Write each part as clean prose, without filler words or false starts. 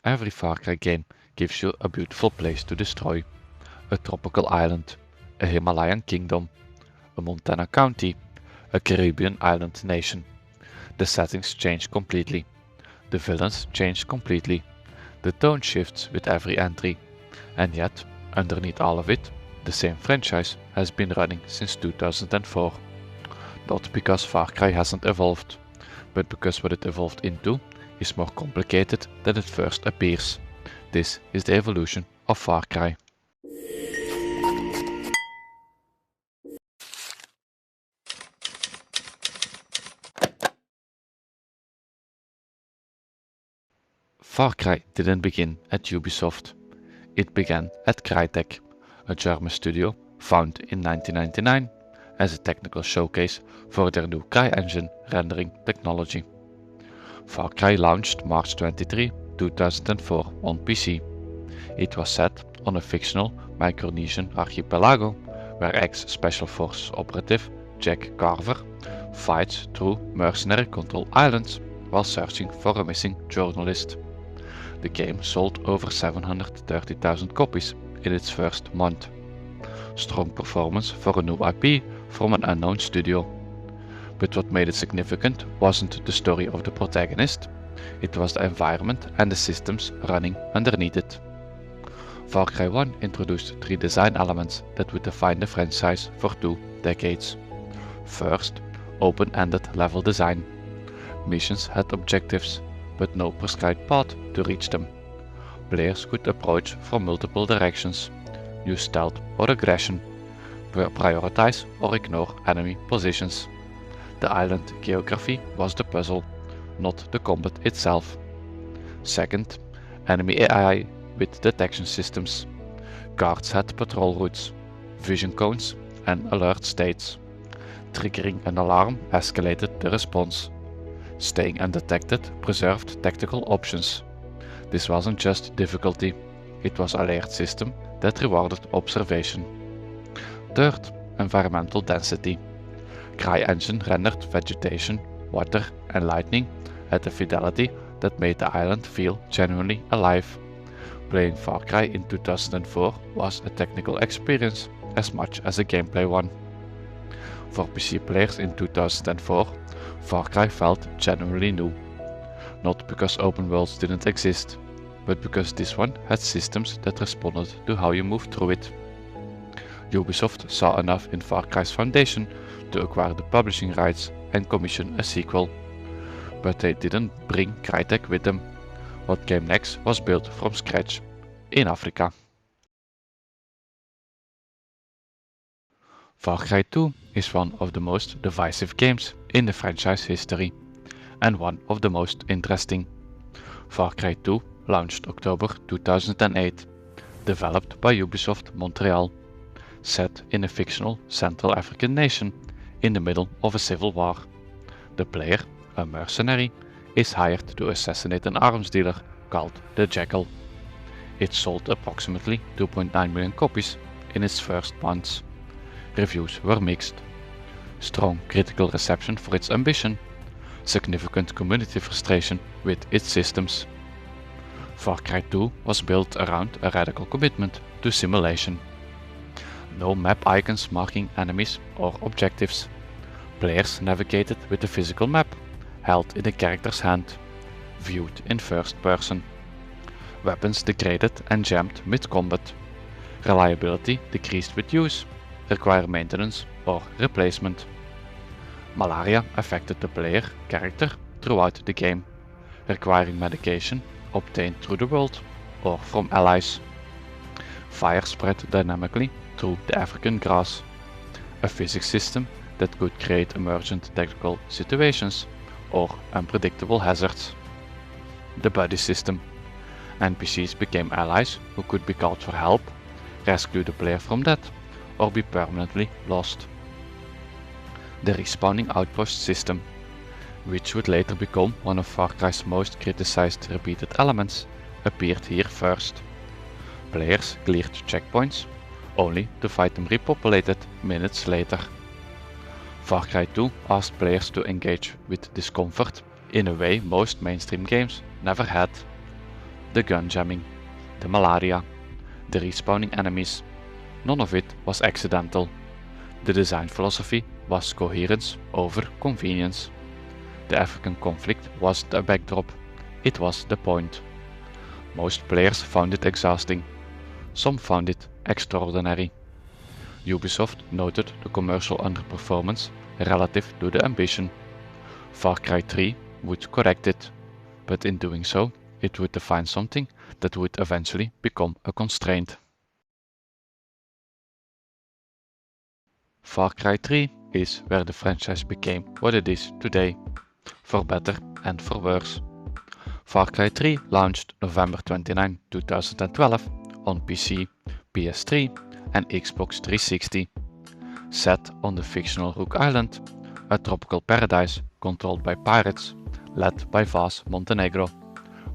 Every Far Cry game gives you a beautiful place to destroy. A tropical island, a Himalayan kingdom, a Montana county, a Caribbean island nation. The settings change completely. The villains change completely. The tone shifts with every entry. And yet, underneath all of it, the same franchise has been running since 2004. Not because Far Cry hasn't evolved, but because what it evolved into is more complicated than it first appears. This is the evolution of Far Cry. Far Cry didn't begin at Ubisoft. It began at Crytek, a German studio founded in 1999 as a technical showcase for their new CryEngine rendering technology. Far Cry launched March 23, 2004 on PC. It was set on a fictional Micronesian archipelago where ex-Special Forces operative Jack Carver fights through mercenary control islands while searching for a missing journalist. The game sold over 730,000 copies in its first month. Strong performance for a new IP from an unknown studio. But what made it significant wasn't the story of the protagonist, it was the environment and the systems running underneath it. Far Cry 1 introduced 3 design elements that would define the franchise for 2 decades. First, open-ended level design. Missions had objectives, but no prescribed path to reach them. Players could approach from multiple directions, use stealth or aggression, prioritize or ignore enemy positions. The island geography was the puzzle, not the combat itself. Second, enemy AI with detection systems. Guards had patrol routes, vision cones and alert states. Triggering an alarm escalated the response. Staying undetected preserved tactical options. This wasn't just difficulty, it was an alert system that rewarded observation. Third, environmental density. CryEngine rendered vegetation, water and lightning at a fidelity that made the island feel genuinely alive. Playing Far Cry in 2004 was a technical experience as much as a gameplay one. For PC players in 2004, Far Cry felt genuinely new. Not because open worlds didn't exist, but because this one had systems that responded to how you moved through it. Ubisoft saw enough in Far Cry's foundation to acquire the publishing rights and commission a sequel. But they didn't bring Crytek with them. What came next was built from scratch in Africa. Far Cry 2 is one of the most divisive games in the franchise history, and one of the most interesting. Far Cry 2 launched October 2008, developed by Ubisoft Montreal, set in a fictional Central African nation in the middle of a civil war. The player, a mercenary, is hired to assassinate an arms dealer called the Jackal. It sold approximately 2.9 million copies in its first months. Reviews were mixed. Strong critical reception for its ambition, significant community frustration with its systems. Far Cry 2 was built around a radical commitment to simulation. No map icons marking enemies or objectives. Players navigated with the physical map, held in the character's hand, viewed in first person. Weapons degraded and jammed mid-combat. Reliability decreased with use, require maintenance or replacement. Malaria affected the player character throughout the game, requiring medication obtained through the world or from allies. Fire spread dynamically through the African grass, a physics system that could create emergent technical situations or unpredictable hazards. The buddy system. NPCs became allies who could be called for help, rescue the player from death, or be permanently lost. The respawning outpost system, which would later become one of Far Cry's most criticized repeated elements, appeared here first. Players cleared checkpoints, only to find them repopulated minutes later. Far Cry 2 asked players to engage with discomfort in a way most mainstream games never had. the gun jamming, the malaria, the respawning enemies. None of it was accidental. The design philosophy was coherence over convenience. The African conflict was the backdrop. It was the point. Most players found it exhausting. Some found it extraordinary. Ubisoft noted the commercial underperformance relative to the ambition. Far Cry 3 would correct it, but in doing so, it would define something that would eventually become a constraint. Far Cry 3 is where the franchise became what it is today, for better and for worse. Far Cry 3 launched November 29, 2012 on PC, PS3 and Xbox 360. Set on the fictional Rook Island, a tropical paradise controlled by pirates, led by Vas Montenegro,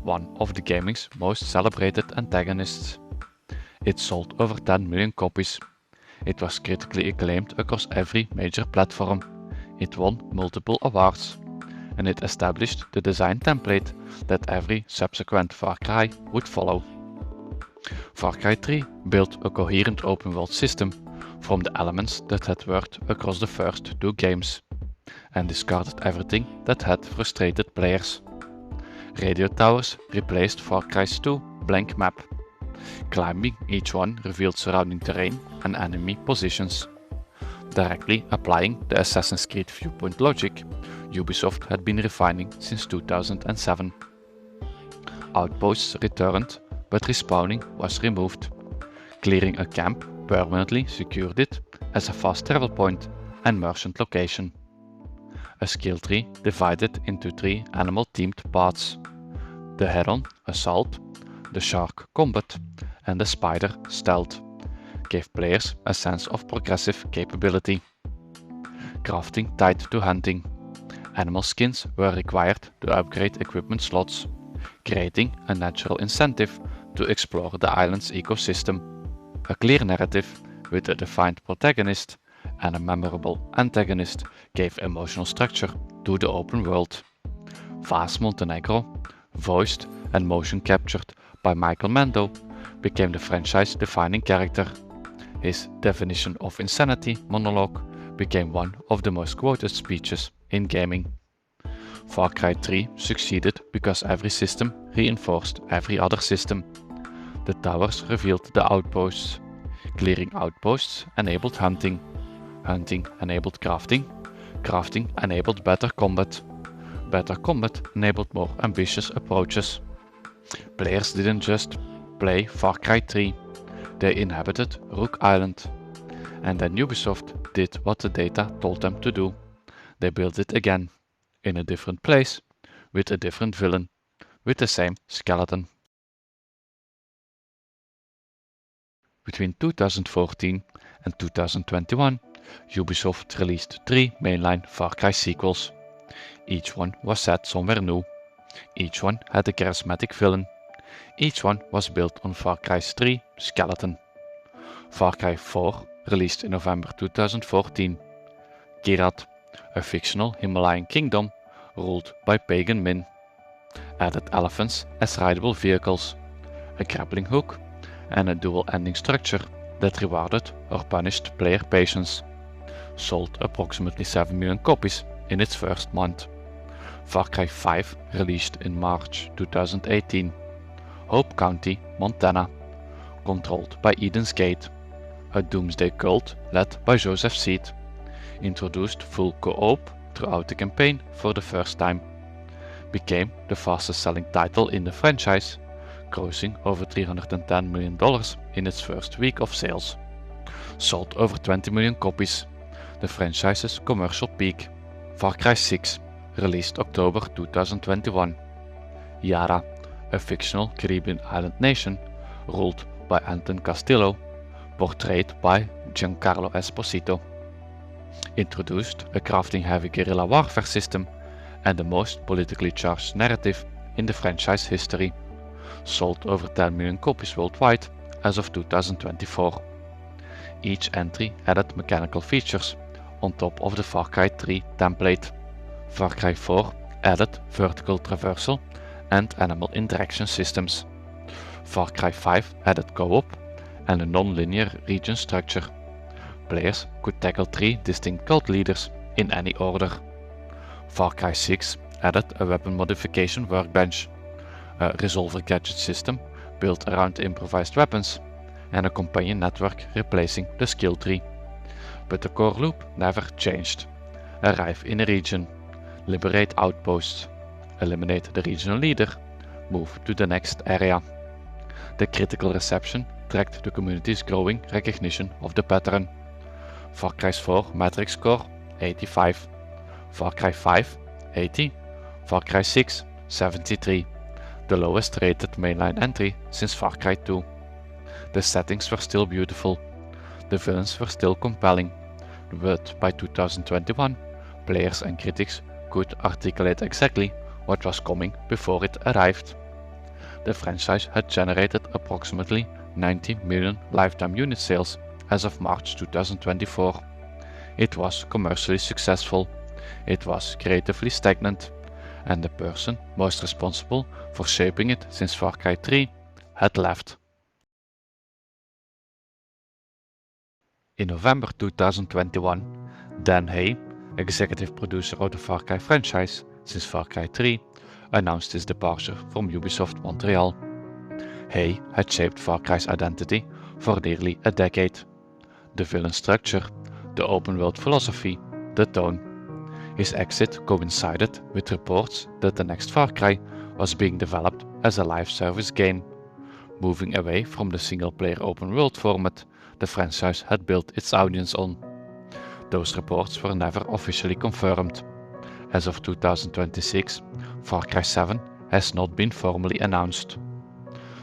one of the gaming's most celebrated antagonists. It sold over 10 million copies. It was critically acclaimed across every major platform. It won multiple awards. And it established the design template that every subsequent Far Cry would follow. Far Cry 3 built a coherent open world system from the elements that had worked across the first two games, and discarded everything that had frustrated players. Radio towers replaced Far Cry's 2 blank map. Climbing each one revealed surrounding terrain and enemy positions. Directly applying the Assassin's Creed viewpoint logic Ubisoft had been refining since 2007. Outposts returned, but respawning was removed. Clearing a camp permanently secured it as a fast travel point and merchant location. A skill tree divided into 3 animal-themed paths: the heron assault, the shark combat, and the spider stealth gave players a sense of progressive capability. Crafting tied to hunting. Animal skins were required to upgrade equipment slots, creating a natural incentive to explore the island's ecosystem. A clear narrative with a defined protagonist and a memorable antagonist gave emotional structure to the open world. Vas Montenegro, voiced and motion captured by Michael Mando, became the franchise-defining character. His definition of insanity monologue became one of the most quoted speeches in gaming. Far Cry 3 succeeded because every system reinforced every other system. The towers revealed the outposts. Clearing outposts enabled hunting. Hunting enabled crafting. Crafting enabled better combat. Better combat enabled more ambitious approaches. Players didn't just play Far Cry 3, they inhabited Rook Island. And then Ubisoft did what the data told them to do. They built it again, in a different place, with a different villain, with the same skeleton. Between 2014 and 2021, Ubisoft released 3 mainline Far Cry sequels. Each one was set somewhere new. Each one had a charismatic villain. Each one was built on Far Cry's 3 skeleton. Far Cry 4 released in November 2014. Kirat, a fictional Himalayan kingdom ruled by pagan Min. Added elephants as rideable vehicles, a grappling hook, and a dual ending structure that rewarded or punished player patience. Sold approximately 7 million copies in its first month. Far Cry 5 released in March 2018. Hope County, Montana, controlled by Eden's Gate, a doomsday cult led by Joseph Seed. Introduced full co-op throughout the campaign for the first time. Became the fastest selling title in the franchise, grossing over $310 million in its first week of sales. Sold over 20 million copies, the franchise's commercial peak. Far Cry 6, released October 2021. Yara, a fictional Caribbean island nation ruled by Anton Castillo, portrayed by Giancarlo Esposito. Introduced a crafting-heavy guerrilla warfare system and the most politically charged narrative in the franchise history. Sold over 10 million copies worldwide as of 2024. Each entry added mechanical features on top of the Far Cry 3 template. Far Cry 4 added vertical traversal and animal interaction systems. Far Cry 5 added co-op and a non-linear region structure. Players could tackle 3 distinct cult leaders in any order. Far Cry 6 added a weapon modification workbench, a resolver gadget system built around improvised weapons, and a companion network replacing the skill tree. But the core loop never changed. Arrive in a region, liberate outposts, eliminate the regional leader, move to the next area. The critical reception tracked the community's growing recognition of the pattern. Far Cry 4 metric score 85, Far Cry 5 80, Far Cry 6 73, the lowest rated mainline entry since Far Cry 2. The settings were still beautiful, the villains were still compelling, but by 2021 players and critics could articulate exactly what was coming before it arrived. The franchise had generated approximately 90 million lifetime unit sales as of March 2024. It was commercially successful, it was creatively stagnant, and the person most responsible for shaping it since Far Cry 3 had left. In November 2021, Dan Hay, executive producer of the Far Cry franchise since Far Cry 3, announced his departure from Ubisoft Montreal. Hay had shaped Far Cry's identity for nearly a decade. The villain structure, the open world philosophy, the tone. His exit coincided with reports that the next Far Cry was being developed as a live service game, moving away from the single-player open world format the franchise had built its audience on. Those reports were never officially confirmed. As of 2026, Far Cry 7 has not been formally announced.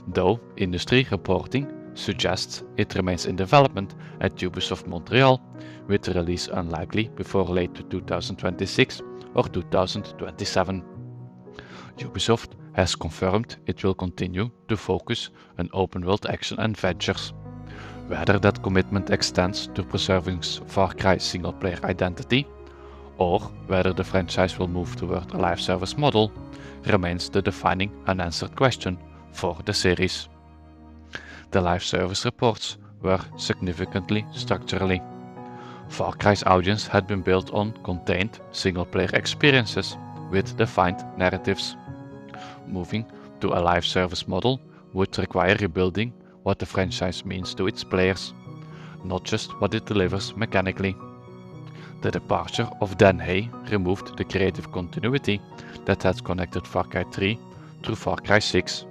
Though industry reporting suggests it remains in development at Ubisoft Montreal, with the release unlikely before late 2026 or 2027. Ubisoft has confirmed it will continue to focus on open-world action adventures. Whether that commitment extends to preserving Far Cry's single-player identity, or whether the franchise will move toward a live service model, remains the defining unanswered question for the series. The live service reports were significantly structurally. Far Cry's audience had been built on contained single-player experiences with defined narratives. Moving to a live service model would require rebuilding what the franchise means to its players, not just what it delivers mechanically. The departure of Dan Hay removed the creative continuity that had connected Far Cry 3 through Far Cry 6.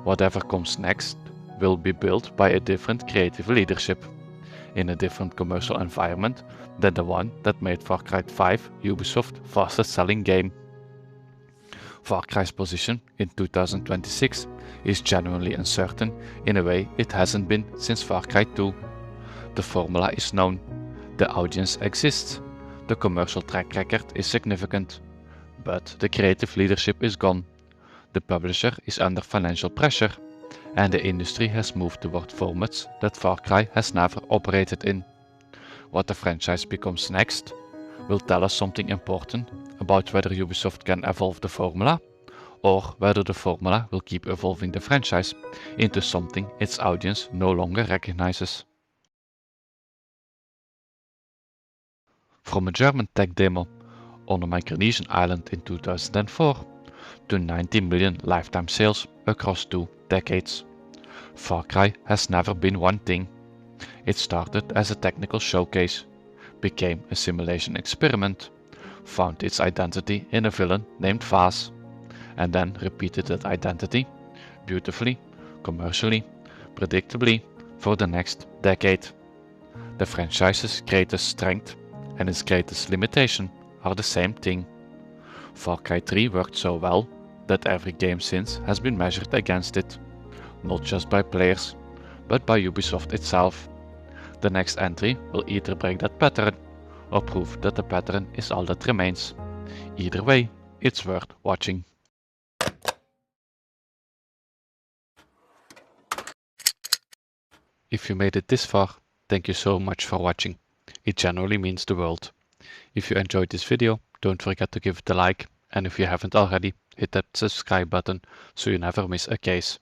Whatever comes next will be built by a different creative leadership, in a different commercial environment than the one that made Far Cry 5 Ubisoft's fastest selling game. Far Cry's position in 2026 is genuinely uncertain in a way it hasn't been since Far Cry 2. The formula is known, the audience exists, the commercial track record is significant, but the creative leadership is gone. The publisher is under financial pressure, and the industry has moved toward formats that Far Cry has never operated in. What the franchise becomes next will tell us something important about whether Ubisoft can evolve the formula, or whether the formula will keep evolving the franchise into something its audience no longer recognizes. From a German tech demo on a Micronesian island in 2004 to 90 million lifetime sales across 2 decades. Far Cry has never been one thing. It started as a technical showcase, became a simulation experiment, found its identity in a villain named Vaas, and then repeated that identity beautifully, commercially, predictably for the next decade. The franchise's greatest strength and its greatest limitation are the same thing. Far Cry 3 worked so well that every game since has been measured against it, not just by players, but by Ubisoft itself. The next entry will either break that pattern, or prove that the pattern is all that remains. Either way, it's worth watching. If you made it this far, thank you so much for watching. It genuinely means the world. If you enjoyed this video, don't forget to give it a like, and if you haven't already, hit that subscribe button so you never miss a case.